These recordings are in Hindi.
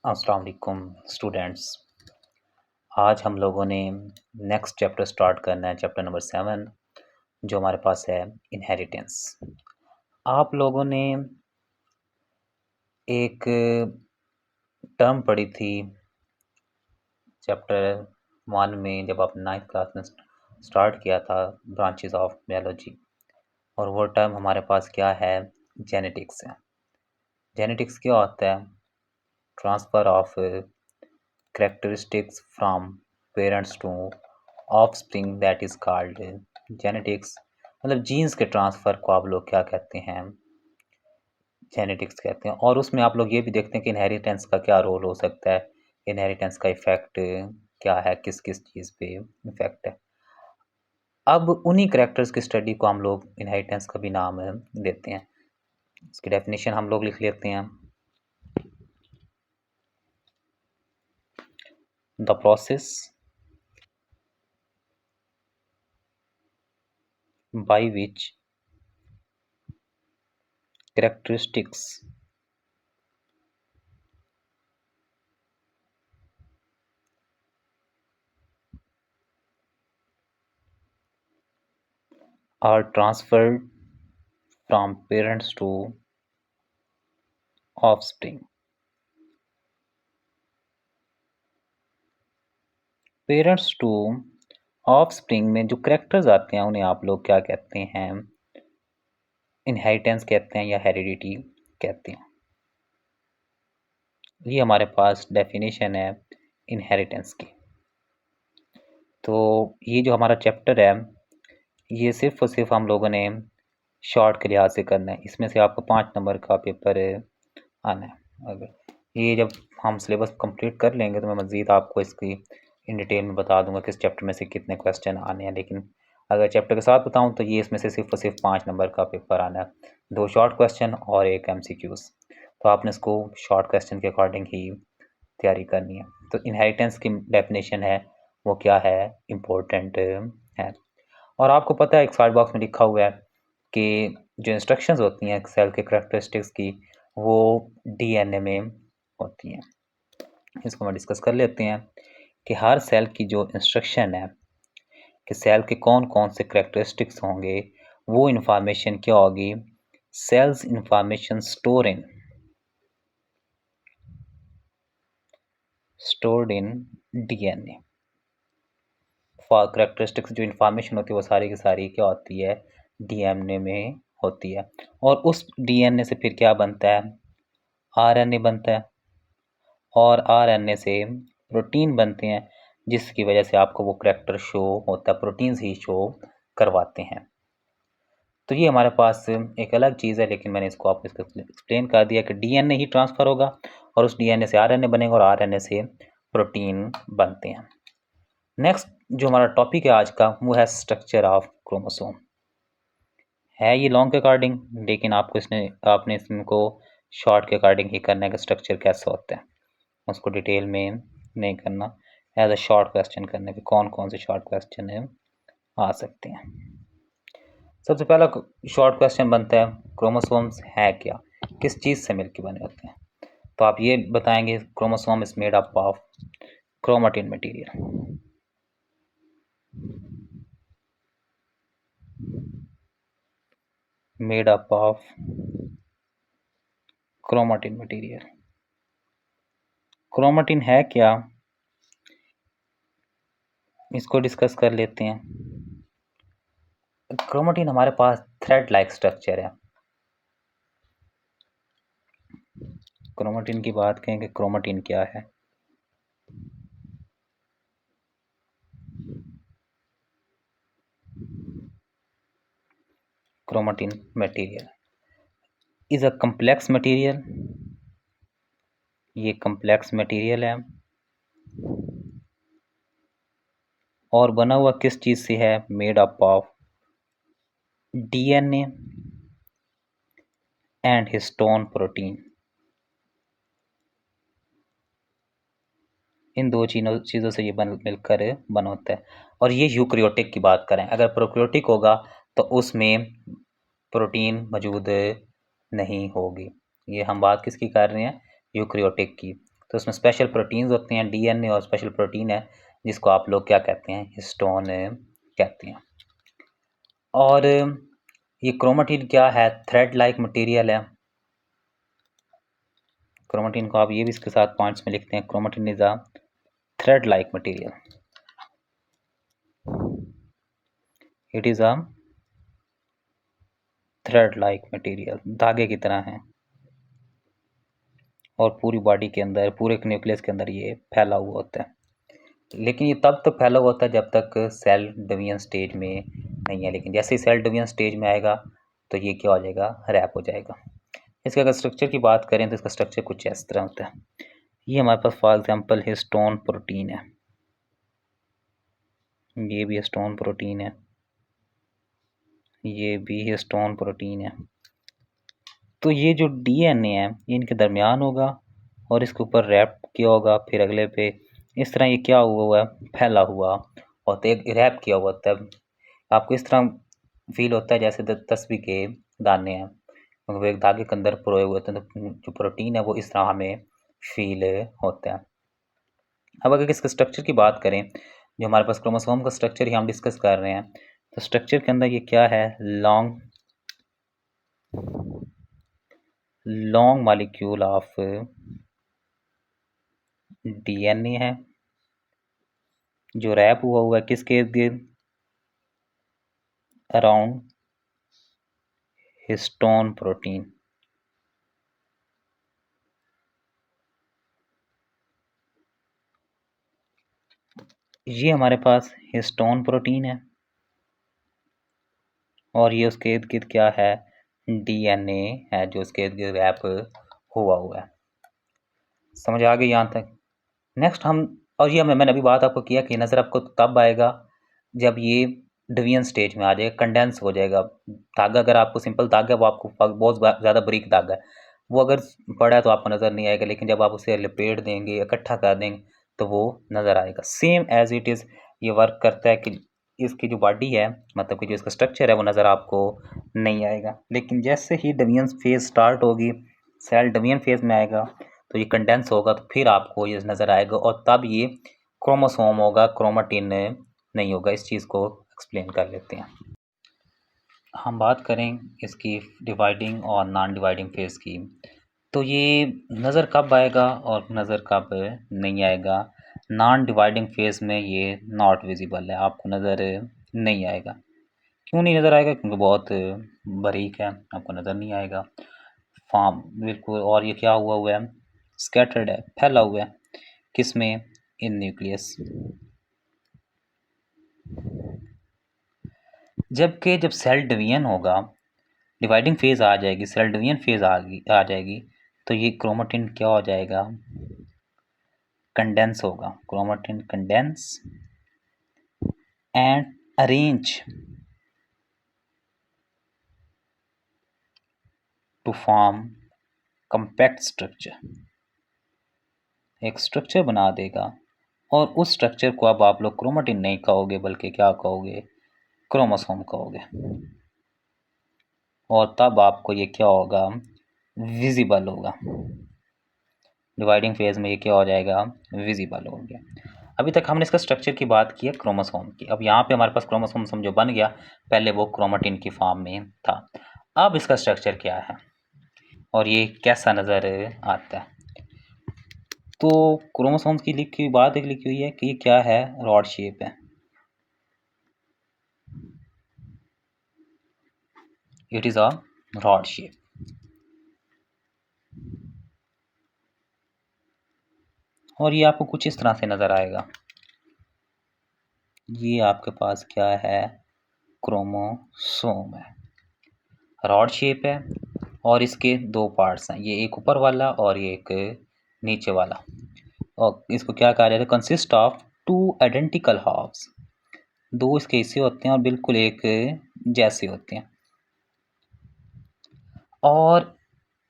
अस्सलाम वालेकुम स्टूडेंट्स। आज हम लोगों ने नेक्स्ट चैप्टर स्टार्ट करना है, चैप्टर नंबर 7 जो हमारे पास है इनहेरिटेंस। आप लोगों ने एक टर्म पढ़ी थी चैप्टर 1 में, जब आप 9th क्लास में स्टार्ट किया था, ब्रांचेस ऑफ बायोलॉजी, और वो टर्म हमारे पास क्या है? जेनेटिक्स है। जेनेटिक्स क्या होता है? Transfer of characteristics from parents to offspring, that is called genetics। मतलब जीन्स के ट्रांसफ़र को आप लोग क्या कहते हैं? जेनेटिक्स कहते हैं। और उसमें आप लोग ये भी देखते हैं कि इनहेरिटेंस का क्या रोल हो सकता है, इनहेरिटेंस का इफ़ेक्ट क्या है, किस किस चीज़ पे इफ़ेक्ट है। अब उन्हीं कैरेक्टर्स की स्टडी को हम लोग इनहेरिटेंस का भी नाम देते हैं। इसकी डेफिनेशन हम लोग लिख लेते हैं। The process by which characteristics are transferred from parents to offspring। Parents to offspring में जो करेक्टर्स आते हैं उन्हें आप लोग क्या कहते हैं? इनहेरिटेंस कहते हैं या हेरिडिटी कहते हैं। ये हमारे पास डेफिनेशन है इनहेरिटेंस की। तो ये जो हमारा चैप्टर है, ये सिर्फ और सिर्फ हम लोगों ने शॉर्ट के लिहाज से करना है। इसमें से आपको 5 नंबर का पेपर आना है। अगर ये जब हम सिलेबस कंप्लीट कर लेंगे तो मैं मज़ीद आपको इसकी इन डिटेल में बता दूंगा किस चैप्टर में से कितने क्वेश्चन आने हैं। लेकिन अगर चैप्टर के साथ बताऊं तो ये इसमें से सिर्फ और सिर्फ 5 नंबर का पेपर आना है, 2 शॉर्ट क्वेश्चन और 1 MCQs। तो आपने इसको शॉर्ट क्वेश्चन के अकॉर्डिंग ही तैयारी करनी है। तो इनहेरिटेंस की डेफिनेशन है वो क्या है? इम्पोर्टेंट है। और आपको पता है एक साइड बॉक्स में लिखा हुआ है कि जो इंस्ट्रक्शंस होती हैं सेल के करैक्टरिस्टिक्स की, वो DNA में होती हैं। इसको हम डिस्कस कर लेते हैं कि हर सेल की जो इंस्ट्रक्शन है कि सेल के कौन कौन से करैक्टरिस्टिक्स होंगे, वो इंफॉर्मेशन क्या होगी? Cells information stored in DNA। For characteristics जो इंफॉर्मेशन होती है वो सारी की सारी क्या होती है? DNA में होती है। और उस DNA से फिर क्या बनता है? RNA बनता है, और RNA से प्रोटीन बनते हैं, जिसकी वजह से आपको वो करैक्टर शो होता है, प्रोटीन्स ही शो करवाते हैं। तो ये हमारे पास एक अलग चीज़ है, लेकिन मैंने इसको आपको एक्सप्लेन कर दिया कि DNA ही ट्रांसफ़र होगा और उस DNA से RNA बनेगा और RNA से प्रोटीन बनते हैं। नेक्स्ट जो हमारा टॉपिक है आज का, वो है स्ट्रक्चर ऑफ क्रोमोसोम। है ये लॉन्ग के अकॉर्डिंग, लेकिन आपने इसको शॉर्ट के अकॉर्डिंग ही करना है कि स्ट्रक्चर कैसा होता है। उसको डिटेल में नहीं करना, एज अ शॉर्ट क्वेश्चन करने के कौन कौन से शॉर्ट क्वेश्चन है आ सकते हैं। सबसे पहला शॉर्ट क्वेश्चन बनता है, क्रोमोसोम्स है क्या, किस चीज़ से मिलकर बने होते हैं? तो आप ये बताएंगे chromosome is made up of chromatin material. Made up of chromatin material. Chromatin है क्या, इसको डिस्कस कर लेते हैं। क्रोमेटिन हमारे पास थ्रेड लाइक स्ट्रक्चर है। क्रोमेटिन की बात करें कि क्रोमेटिन क्या है, chromatin material is a complex material. ये कम्प्लेक्स मटेरियल है और बना हुआ किस चीज़ से है? Made up of DNA and histone protein. इन दो चीज़ों से ये मिलकर बना होता है। और ये यूकैरियोटिक की बात करें, अगर प्रोकैरियोटिक होगा तो उसमें प्रोटीन मौजूद नहीं होगी। ये हम बात किसकी कर रहे हैं? यूकैरियोटिक की। तो उसमें स्पेशल प्रोटीन्स होते हैं, डीएनए और स्पेशल प्रोटीन है जिसको आप लोग क्या कहते हैं, हिस्टोन कहते हैं। और ये क्रोमेटिन क्या है, थ्रेड लाइक मटेरियल है। क्रोमेटिन को आप ये भी इसके साथ पॉइंट्स में लिखते हैं, chromatin is a thread like material, it is a thread like material, धागे की तरह है और पूरी बॉडी के अंदर, पूरे न्यूक्लियस के अंदर ये फैला हुआ होता है। लेकिन ये तब तक फैला हुआ होता है जब तक सेल डिवीजन स्टेज में नहीं है, लेकिन जैसे ही सेल डिवीजन स्टेज में आएगा तो ये क्या हो जाएगा, रैप हो जाएगा। इसके अगर स्ट्रक्चर की बात करें तो इसका स्ट्रक्चर कुछ इस तरह होता है। ये हमारे पास फॉर एग्जांपल हिस्टोन प्रोटीन है, ये भी हिस्टोन प्रोटीन है, ये भी हिस्टोन प्रोटीन है। तो ये जो डीएनए है ये इनके दरमियान होगा और इसके ऊपर रैप किया होगा, फिर अगले पे इस तरह ये क्या हुआ है, फैला हुआ और एक रैप किया हुआ होता है। आपको इस तरह फील होता है जैसे 10 के दाने हैं, वो एक धागे के अंदर पिरोए हुए होते हैं, तो जो प्रोटीन है वो इस तरह हमें फील होता है। अब अगर इसके स्ट्रक्चर की बात करें, जो हमारे पास क्रोमोसोम का स्ट्रक्चर ही हम डिस्कस कर रहे हैं, तो स्ट्रक्चर के अंदर ये क्या है, लॉन्ग मॉलिक्यूल ऑफ डीएनए है जो रैप हुआ है किसके इर्द गिर्द, अराउंड हिस्टोन प्रोटीन। ये हमारे पास हिस्टोन प्रोटीन है और ये उसके इर्द गिर्द क्या है, डीएनए है जो उसके इर्द गिर्द रैप हुआ है। समझ आ गई यहाँ तक। नेक्स्ट हम, और ये मैंने अभी बात आपको किया कि नज़र आपको तब आएगा जब ये डिवीजन स्टेज में आ जाएगा, कंडेंस हो जाएगा धागा। अगर आपको सिंपल धागा है वो आपको बहुत ज़्यादा बारीक धागा है, वो अगर बड़ा है तो आपको नज़र नहीं आएगा, लेकिन जब आप उसे लपेट देंगे, इकट्ठा कर देंगे तो वो नज़र आएगा। सेम एज इट इज़ ये वर्क करता है कि इसकी जो बॉडी है, मतलब कि जो इसका स्ट्रक्चर है वो नज़र आपको नहीं आएगा, लेकिन जैसे ही डिवीजन फेज स्टार्ट होगी, सेल डिवीजन फेज में आएगा तो ये कंडेंस होगा, तो फिर आपको ये नज़र आएगा और तब ये क्रोमोसोम होगा, क्रोमेटिन नहीं होगा। इस चीज़ को एक्सप्लेन कर लेते हैं। हम बात करें इसकी डिवाइडिंग और नॉन डिवाइडिंग फेज़ की, तो ये नज़र कब आएगा और नज़र कब नहीं आएगा। नॉन डिवाइडिंग फेज़ में ये नॉट विजिबल है, आपको नज़र नहीं आएगा। क्यों नहीं नज़र आएगा, क्योंकि बहुत बारीक है, आपको नज़र नहीं आएगा। फॉर्म बिल्कुल, और ये क्या हुआ है, स्कैटर्ड है, फैला हुआ है, किसमें, इन न्यूक्लियस। जबकि जब सेल डिवीजन होगा, डिवाइडिंग फेज आ जाएगी, सेल डिवीजन फेज आ जाएगी, तो ये क्रोमेटिन क्या हो जाएगा, कंडेंस होगा, chromatin condense and arrange to form compact structure, एक स्ट्रक्चर बना देगा। और उस स्ट्रक्चर को अब आप लोग क्रोमेटिन नहीं कहोगे बल्कि क्या कहोगे, क्रोमोसोम कहोगे। और तब आपको ये क्या होगा, विजिबल होगा। डिवाइडिंग फेज में ये क्या हो जाएगा, विजिबल हो गया। अभी तक हमने इसका स्ट्रक्चर की बात की है क्रोमोसोम की। अब यहाँ पे हमारे पास क्रोमोसोम जो बन गया, पहले वो क्रोमेटिन की फॉर्म में था। अब इसका स्ट्रक्चर क्या है और ये कैसा नज़र आता है। तो क्रोमोसोम्स की लिखी हुई बात एक लिखी हुई है कि ये क्या है, रॉड शेप है, it is a rod shape. और ये आपको कुछ इस तरह से नज़र आएगा। ये आपके पास क्या है, क्रोमोसोम है, रॉड शेप है और इसके दो पार्ट्स हैं, ये एक ऊपर वाला और ये एक नीचे वाला। और इसको क्या कहा जाता है, consist of two identical halves, दो इसके हिस्से होते हैं और बिल्कुल एक जैसे होते हैं। और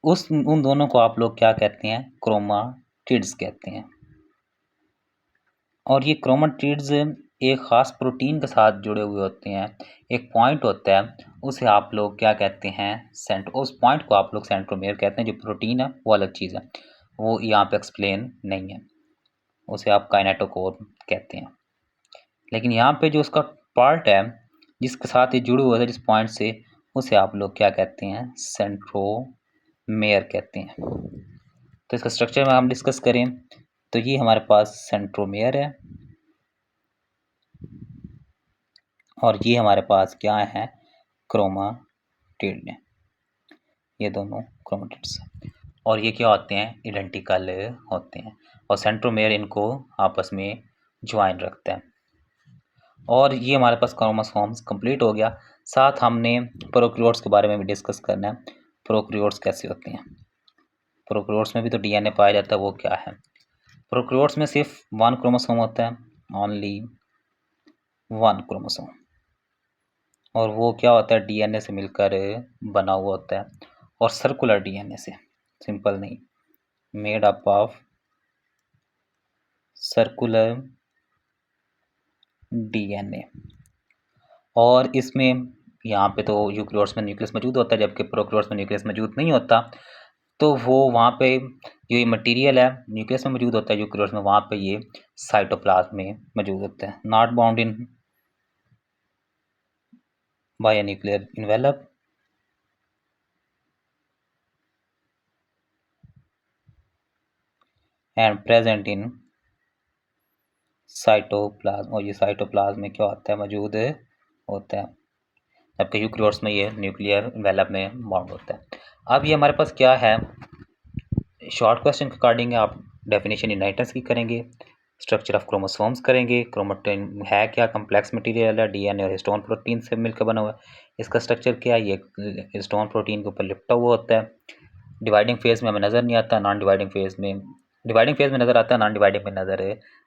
उन दोनों को आप लोग क्या कहते हैं, क्रोमाटिड्स कहते हैं। और ये क्रोमाटिड्स एक ख़ास प्रोटीन के साथ जुड़े हुए होते हैं। एक पॉइंट होता है, उसे आप लोग क्या कहते हैं, उस पॉइंट को आप लोग सेंट्रोमेयर कहते हैं। जो प्रोटीन है वो अलग चीज़ है, वो यहाँ पे एक्सप्लेन नहीं है, उसे आप काइनेटोकोर कहते हैं। लेकिन यहाँ पे जो उसका पार्ट है जिसके साथ ये जुड़े हुए है जिस पॉइंट से, उसे आप लोग क्या कहते हैं, सेंट्रोमेयर कहते हैं। तो इसका स्ट्रक्चर में हम डिस्कस करें तो ये हमारे पास सेंट्रोमेयर है और ये हमारे पास क्या है, क्रोमाटिड है। ये दोनों क्रोमाटिड्स हैं और ये क्या होते हैं, इडेंटिकल होते हैं और सेंट्रोमेयर इनको आपस में ज्वाइन रखते हैं। और ये हमारे पास क्रोमोसोम्स कंप्लीट हो गया। साथ हमने प्रोकैरियोट्स के बारे में भी डिस्कस करना है, प्रोकैरियोट्स कैसे होते हैं। प्रोकैरियोट्स में भी तो डीएनए पाया जाता है, वो क्या है। प्रोकैरियोट्स में सिर्फ 1 क्रोमोसोम होता है, ओनली 1 क्रोमोसोम, और वो क्या होता है, डीएनए से मिलकर बना हुआ होता है और सर्कुलर डीएनए से, सिंपल नहीं, made up of circular DNA. और इसमें यहाँ पे तो यूकेरियोट्स में न्यूक्लियस मौजूद होता है, जबकि प्रोकैरियोट्स में न्यूक्लियस मौजूद नहीं होता। तो वो वहाँ पे जो ये मटेरियल है न्यूक्लियस में मौजूद होता है, यूकेरियोट्स में वहाँ पे ये साइटोप्लाज्म में मौजूद होता है, not bound in by a nuclear envelope and present in cytoplasm. और ये साइटोप्लाज्म में क्या होता है, मौजूद होता है, जबकि यूकेरियोट्स में ये न्यूक्लियर इन्वेलप में बाउंड होता है। अब ये हमारे पास क्या है, शॉर्ट क्वेश्चन के अकॉर्डिंग आप डेफिनेशन इनहेरिटेंस की करेंगे, स्ट्रक्चर ऑफ क्रोमोसोम्स करेंगे, क्रोमेटिन है क्या, कम्प्लेक्स मटेरियल है, डीएनए और हिस्टोन प्रोटीन से मिलकर बना हुआ है। इसका स्ट्रक्चर क्या है, ये हिस्टोन प्रोटीन के ऊपर लिपटा हुआ होता है। डिवाइडिंग फेज में हमें नज़र नहीं आता, नॉन डिवाइडिंग फेज में, डिवाइडिंग फेज में नज़र आता है, नॉन डिवाइडिंग में नज़र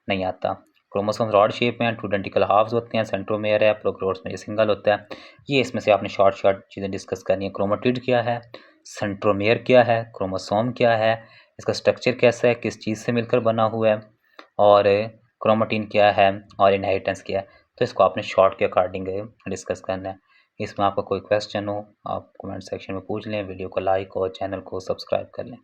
नहीं आता। क्रोमोसोम्स रॉड शेप में हैं, 2 आइडेंटिकल हाफ्स होते हैं, सेंट्रोमेयर है, प्रोकैरियोट्स में ये सिंगल होता है। ये इसमें से आपने शॉर्ट चीज़ें डिस्कस करनी है, क्रोमेटिड क्या है, सेंट्रोमेयर क्या है, क्रोमोसोम क्या है, इसका स्ट्रक्चर कैसा है, किस चीज़ से मिलकर बना हुआ है, और क्रोमेटिन क्या है, और इनहेरिटेंस क्या है। तो इसको आपने शॉर्ट के अकॉर्डिंग डिस्कस करना है। इसमें आपका कोई क्वेश्चन हो आप कमेंट सेक्शन में पूछ लें, वीडियो को लाइक और चैनल को सब्सक्राइब कर लें।